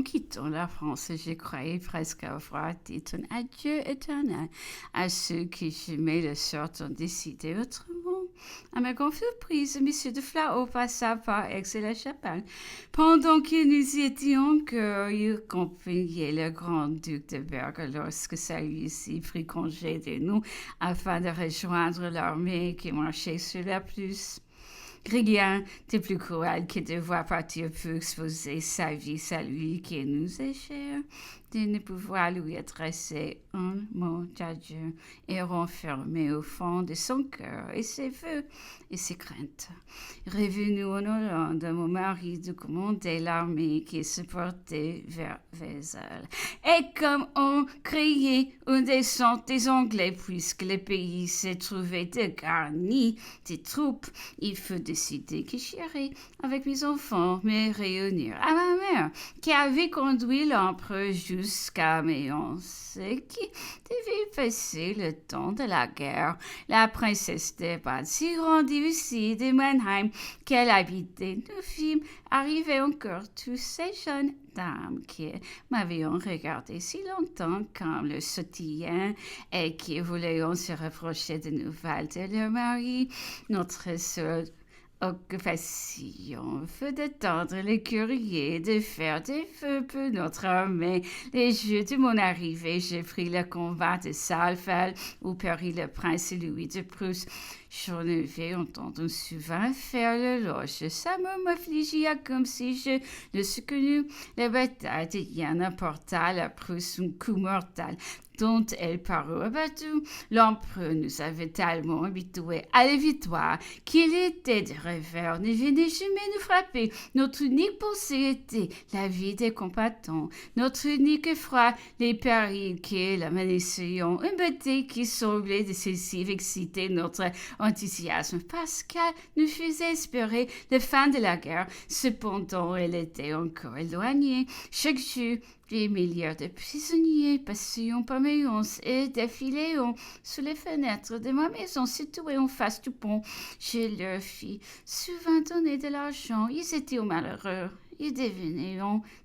quittons la France, je croyais presque avoir dit un adieu éternel à ceux qui j'aimais le sort ont décidé autrement. À ma grande surprise, M. de Flau passa par Aix-la-Chapelle. Pendant que nous y étions encore, il accompagnait le grand-duc de Berg lorsque celui-ci prit congé de nous afin de rejoindre l'armée qui marchait sur la Prusse. Rien de plus cruel que de voir partir pour exposer sa vie à lui qui nous est cher, de ne pouvoir lui adresser un mot d'adieu et renfermer au fond de son cœur et ses vœux et ses craintes. Revenu en Hollande, mon mari de commander l'armée qui se portait vers Wesel. Et comme on criait une descente des Anglais, puisque le pays se trouvait dégarni de troupes, il fut décidé que j'irais avec mes enfants me réunir à ma mère, qui avait conduit l'empereur jusqu'à Mayence, et qui devait passer le temps de la guerre. La princesse de Bade s'y rendit aussi de Mannheim, qu'elle habitait. Nous fîmes arriver encore tous ces jeunes dames qui m'avaient regardé si longtemps comme le sautillon et qui voulaient se rapprocher de nouvelles de leur mari. Notre seule occupation fut d'attendre les courriers, de faire des feux pour notre armée. Les jours de mon arrivée, j'ai pris le combat de Saalfeld, où périt le prince Louis de Prusse. J'en avais entendu souvent faire l'éloge. Ça m'affligia comme si je l'eusse connu. La bataille de Jena porta à la Prusse un coup mortel dont elle parut abattue. L'empereur nous avait tellement habitués à la victoire qu'il était de revers, ne venait jamais nous frapper. Notre unique pensée était la vie des combattants, notre unique effroi, les périls qui la menaçaient, une bataille qui semblait décisive exciter notre enthousiasme parce qu'elle nous faisait espérer la fin de la guerre. Cependant, elle était encore éloignée. Chaque jour, des milliers de prisonniers passaient par Mayence et défilaient sous les fenêtres de ma maison située en face du pont. Je leur fis souvent donner de l'argent. Ils étaient malheureux. Ils devenaient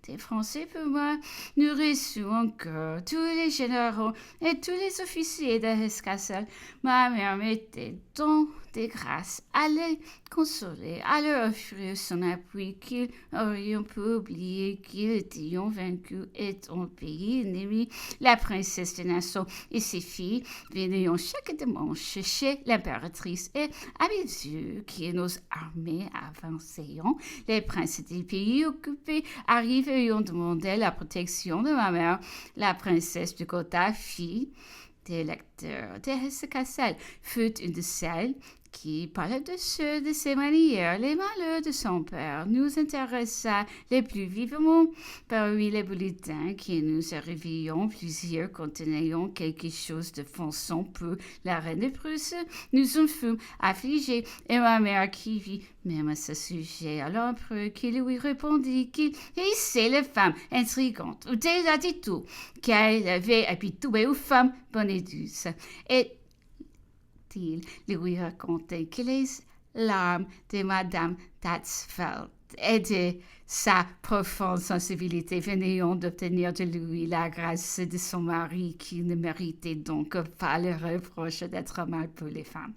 des Français pour moi. Nous reçûmes encore tous les généraux et tous les officiers de Hesse-Kassel. Ma mère mettait tant de grâce à les consoler, à leur offrir son appui qu'ils auraient pu oublier qu'ils étaient vaincus et en pays ennemi. La princesse de Nassau et ses filles venaient chaque dimanche chez l'impératrice et à mesure que nos armées avançaient, les princes des pays occupés arrivaient et ont demandé la protection de ma mère. La princesse de Gotha, fille des lecteurs de Hesse-Kassel, fut une de celles qui parlait de ceux de ses manières. Les malheurs de son père nous intéressa les plus vivement. Parmi les bulletins que nous arrivions, plusieurs contenaient quelque chose de offensant pour la reine de Prusse. Nous en fûmes affligés, et ma mère qui vit même à ce sujet à l'empereur qui lui répondit qu'il haïssait les femmes intrigantes ou des attitudes qu'elle avait habituées aux femmes bonnes et douces. Et il lui racontait que les larmes de Madame Tatzfeld et de sa profonde sensibilité venaient d'obtenir de lui la grâce de son mari qui ne méritait donc pas le reproche d'être mal pour les femmes.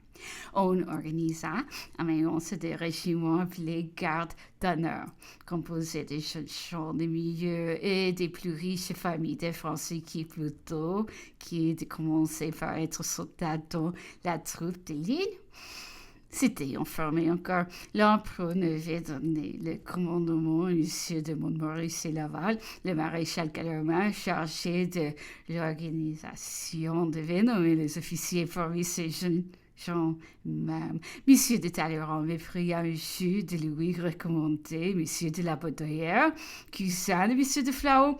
On organisa à Mayence des régiments appelés gardes d'honneur, composés de jeunes gens de milieu et des plus riches familles des Français qui commençaient par être soldats dans la troupe de l'île. C'était enfermé encore. L'empereur avait donné le commandement à M. de Montmorency et Laval, le maréchal Kellerman, chargé de l'organisation, devait nommer les officiers parmi ces jeunes gens même. M. de Talleyrand me pria un jus de lui recommander M. de la Baudrière, cousin de M. de Flau,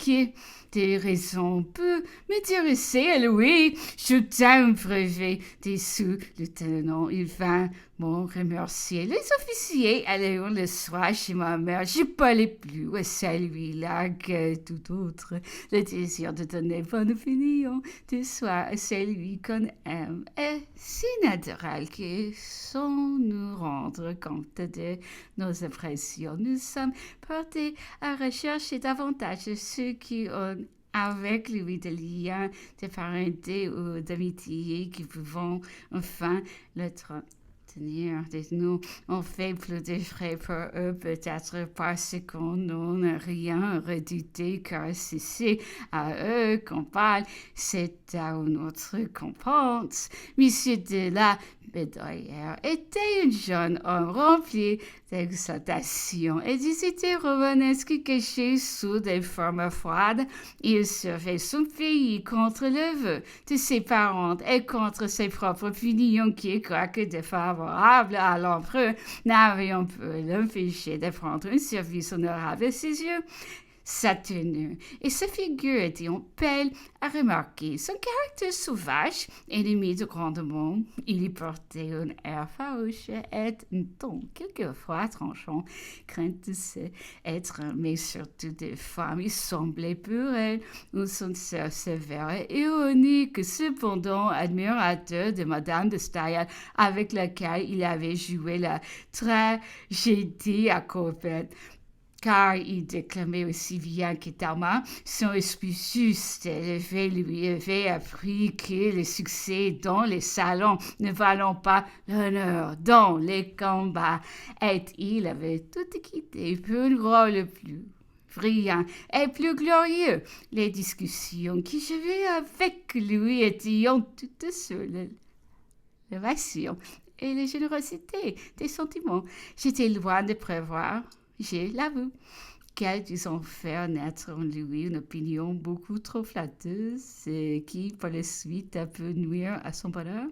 qui des raisons peut m'intéresser, Louis. Je t'aime brevet des sous, lieutenant. Il vint m'en remercier. Les officiers allaient le soir chez ma mère. Je parlais plus à celui-là que tout autre. Le désir de donner bonne opinion de soi à celui qu'on aime est si naturel que sans nous rendre compte de nos impressions, nous sommes portés à rechercher davantage ceux qui ont avec lui des liens de parenté ou d'amitié qui pouvons enfin le tenir de nous. On fait plus de frais pour eux, peut-être parce qu'on n'a rien redouté, car c'est à eux qu'on parle, c'est à notre qu'on pense. Monsieur de la Bédoyère était un jeune homme rempli d'exaltation et d'idées romanesques cachées sous des formes froides. Il servait son pays contre le vœu de ses parents et contre ses propres opinions qui, quoique défavorables à l'empereur, n'avaient un peu l'empêché de prendre un service honorable à ses yeux. Sa tenue et sa figure étaient en pelle à remarquer. Son caractère sauvage, ennemi de grandement, il y portait un air farouche et un ton quelquefois tranchant, crainte de être mais surtout des femmes. Il semblait pour elle un sincère sévère et ironique, cependant admirateur de Madame de Staël, avec laquelle il avait joué la tragédie à Coppet. Car il déclamait aussi bien que Talma, son esprit juste et élevé lui avait appris que le succès dans les salons ne valait pas l'honneur dans les combats, et il avait tout quitté pour un rôle plus brillant et plus glorieux. Les discussions que j'avais avec lui étaient toutes sur l'évasion et la générosité des sentiments. J'étais loin de prévoir, je l'avoue, qu'ils ont fait naître en lui une opinion beaucoup trop flatteuse et qui, par la suite, a pu nuire à son bonheur.